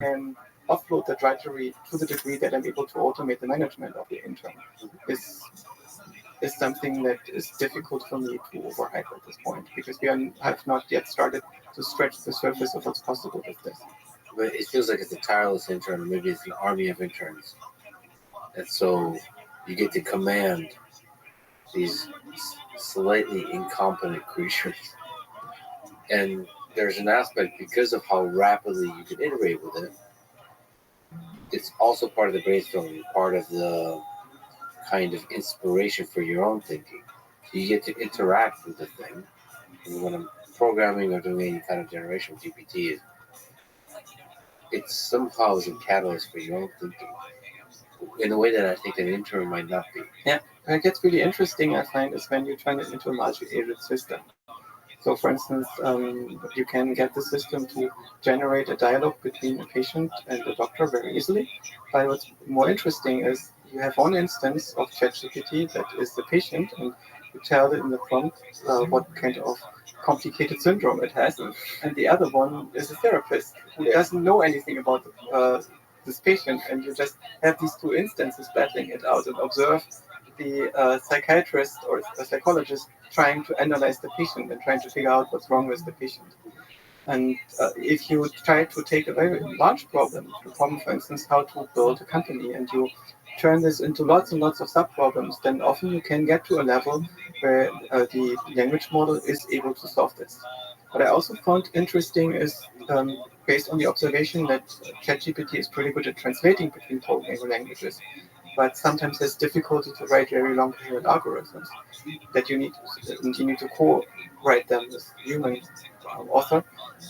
can offload the drudgery to the degree that I'm able to automate the management of the intern is is something that is difficult for me to overhype at this point because have not yet started to stretch the surface of what's possible with this. But it feels like it's a tireless intern, or maybe it's an army of interns. And so you get to command these slightly incompetent creatures. And there's an aspect, because of how rapidly you can iterate with it, it's also part of the brainstorming, part of the kind of inspiration for your own thinking. So you get to interact with the thing. And when I'm programming or doing any kind of generation with GPT, it somehow is a catalyst for your own thinking in a way that I think an intern might not be. Yeah, and it gets really interesting, I find, is when you turn it into a multi-agent system. So, for instance, you can get the system to generate a dialogue between a patient and a doctor very easily. But what's more interesting is you have one instance of ChatGPT that is the patient, and you tell it in the prompt what kind of complicated syndrome it has, and the other one is a therapist who doesn't know anything about this patient, and you just have these two instances battling it out and observe the psychiatrist or the psychologist trying to analyze the patient and trying to figure out what's wrong with the patient. And if you try to take a very large problem, the problem, for instance, how to build a company, and you turn this into lots and lots of sub-problems, then often you can get to a level where the language model is able to solve this. What I also found interesting is based on the observation that ChatGPT is pretty good at translating between programming languages, but sometimes has difficulty to write very long coherent algorithms that you need to co-write them with human author.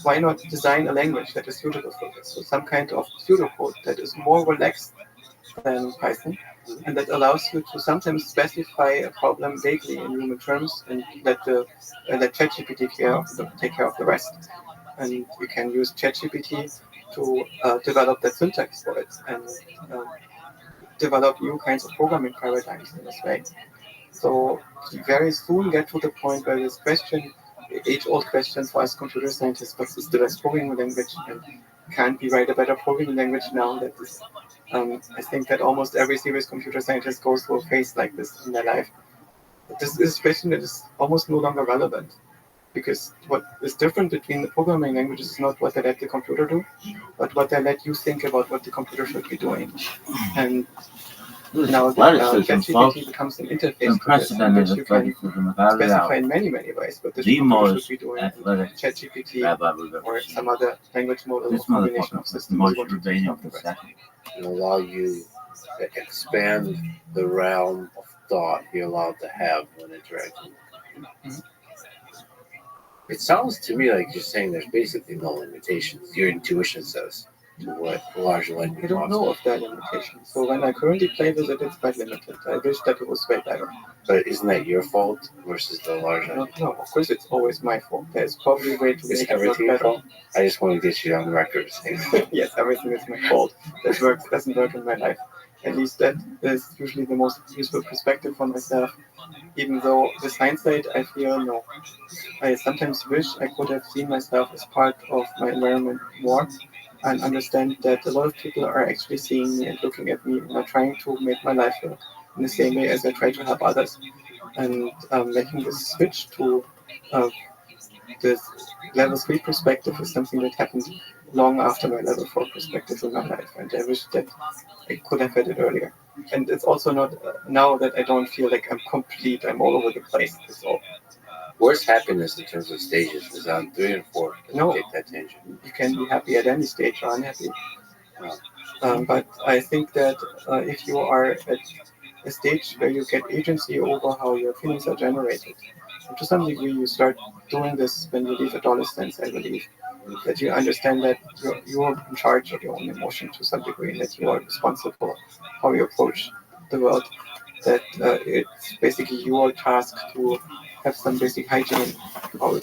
Why not design a language that is suitable for this? So some kind of pseudocode that is more relaxed than Python, and that allows you to sometimes specify a problem vaguely in human terms and let ChatGPT take care of the rest. And you can use ChatGPT to develop that syntax for it and develop new kinds of programming paradigms in this way. So we very soon get to the point where this question, age-old question for us computer scientists, what is the best programming language? And can't we write a better programming language now? That is, I think that almost every serious computer scientist goes through a phase like this in their life. But this is a question that is almost no longer relevant. Because what is different between the programming languages is not what they let the computer do, but what they let you think about what the computer should be doing. And now ChatGPT becomes an interface to this, in which you can specify in many, many ways what the computer should be doing. ChatGPT or some other language model or combination of systems want to take off the rest. And allow you to expand the realm of thought you're allowed to have when interacting. Mm-hmm. It sounds to me like you're saying there's basically no limitations. Your intuition says to what large language. I don't know of that limitation. So when I currently play with it, it's quite limited. I wish that it was way better. But isn't that your fault versus the large language? No, of course it's always my fault. There's probably a way to make everything your fault. I just want to get you on record saying yes, everything is my fault. That doesn't work in my life. At least that is usually the most useful perspective for myself. Even though with hindsight, I feel no. I sometimes wish I could have seen myself as part of my environment more and understand that a lot of people are actually seeing me and looking at me and are trying to make my life work in the same way as I try to help others. And making this switch to this level 3 perspective is something that happened long after my level 4 perspective in my life. And I wish that I could have had it earlier. And it's also not now that I don't feel like I'm complete, I'm all over the place. So, where's happiness in terms of stages? Is on 3 and 4? No, take that tangent. You can be happy at any stage or unhappy. But I think that if you are at a stage where you get agency over how your feelings are generated, to some degree you start doing this when you leave adolescence, I believe. That you understand that you're in charge of your own emotion to some degree, and that you are responsible how you approach the world. That it's basically your task to have some basic hygiene about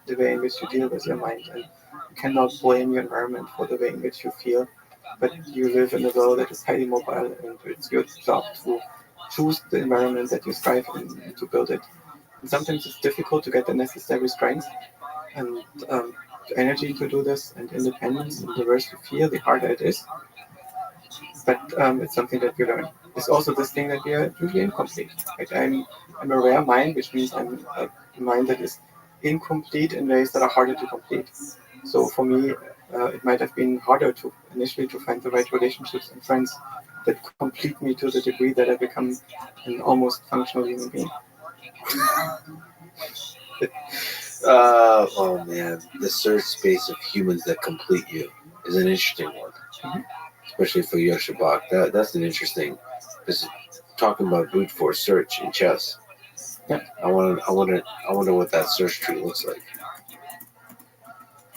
the way in which you deal with your mind, and you cannot blame your environment for the way in which you feel. But you live in a world that is highly mobile, and it's your job to choose the environment that you strive in and to build it. And sometimes it's difficult to get the necessary strength, and energy to do this and independence, and the worse you feel, the harder it is. But it's something that you learn. It's also this thing that we are usually incomplete. Like I'm a rare mind, which means I'm a mind that is incomplete in ways that are harder to complete. So for me, it might have been harder to initially to find the right relationships and friends that complete me to the degree that I become an almost functional human being. Oh man, the search space of humans that complete you is an interesting one, especially for Yoshabak. That's an interesting. Because talking about brute force search in chess, Yeah. I wonder what that search tree looks like.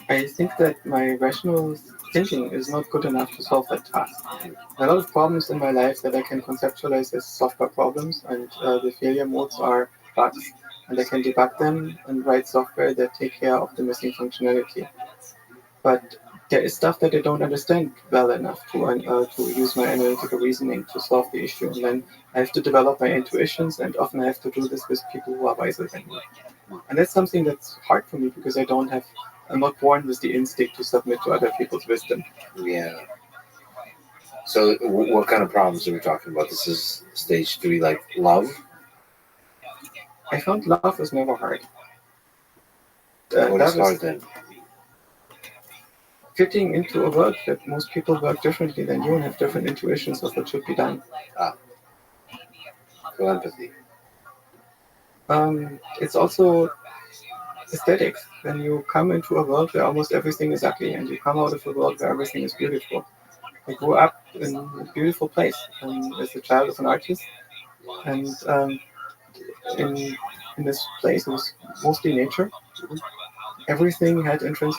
I think that my rational thinking is not good enough to solve that task. A lot of problems in my life that I can conceptualize as software problems, and the failure modes are bugs, and I can debug them and write software that take care of the missing functionality. But there is stuff that I don't understand well enough to use my analytical reasoning to solve the issue, and then I have to develop my intuitions, and often I have to do this with people who are wiser than me. And that's something that's hard for me because I'm not born with the instinct to submit to other people's wisdom. Yeah. So, what kind of problems are we talking about? This is stage 3, like love. I found love is never hard. What is Love is hard then? fitting into a world that most people work differently than you and have different intuitions of what should be done. Feel empathy. It's also aesthetics. When you come into a world where almost everything is ugly, and you come out of a world where everything is beautiful. I grew up in a beautiful place as a child of an artist, and in in this place it was mostly nature. Everything had intrinsic